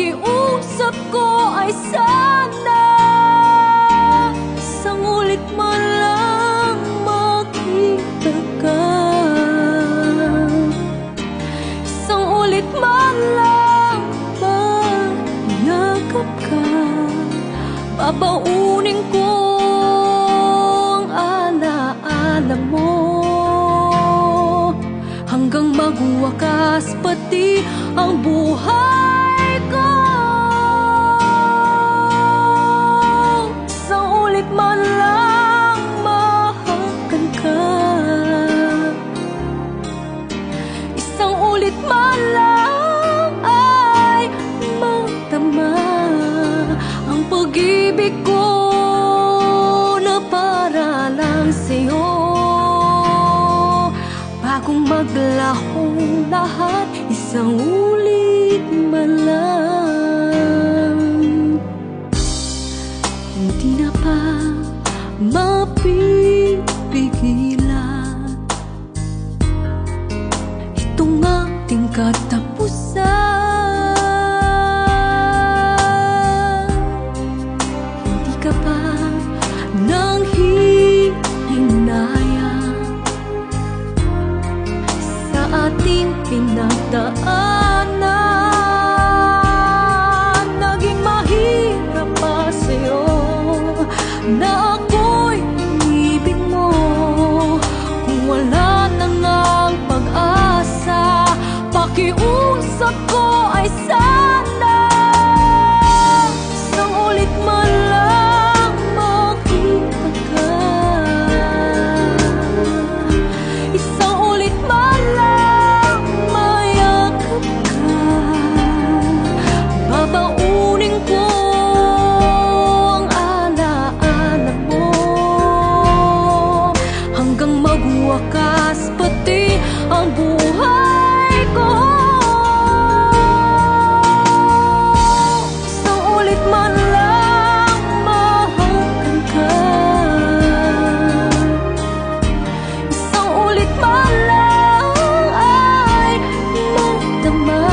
pakiusap ko ay sana isang ulit man lang makita ka, isang ulit man lang mayakap ka. Babaunin ko ang alaala mo hanggang magwakas pati ang buhay ko. Isang ulit man lang mahakan ka, isang ulit man lang ay matama ang pag-ibig ko na para lang sa'yo. Bagong maglahong lahat, isang ulit man lang. Hindi na pa mapipigilan itong ating katapusan. Hindi ka pa nang hihinayang sa ating pinagdaanan. Naging mahirap pa sa'yo na ako'y ibig mo kung wala na ngang pag-asa. Pakiusap ko ay sana isang ulit man lang makita ka, isang ulit man lang mayakap ka. Babaunin ko ang alaala mo hanggang magwakas pati ang buhay ko. Isang ulit man lang mahakan ka, isang ulit man lang ay matama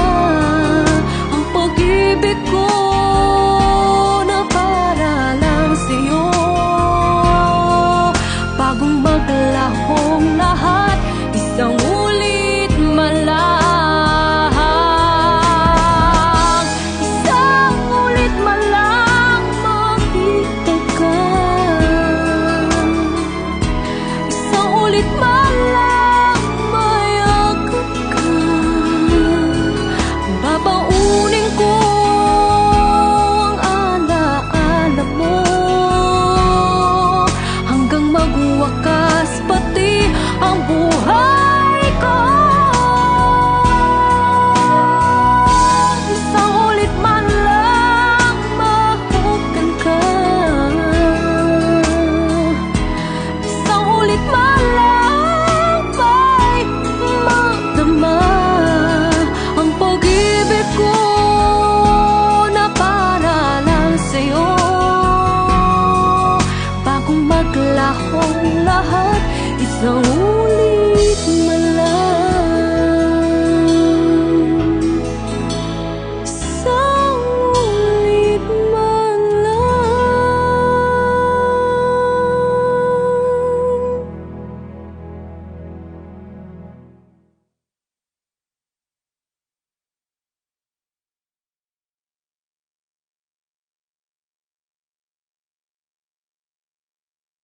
ang pag-ibig ko na para lang sa'yo. Bagong maglahong lahat, isang ulit man lang, isang ulit man lang makita ka, isang ulit man lang mayakap ka. Babaunin ko ang alaala mo hanggang magwakas pati ang buhay ko. Isang ulit man lang mahakan ka, isang ulit man lang may madama ang pag-ibig ko na para lang sa'yo. Bagong maglahong lahat, isang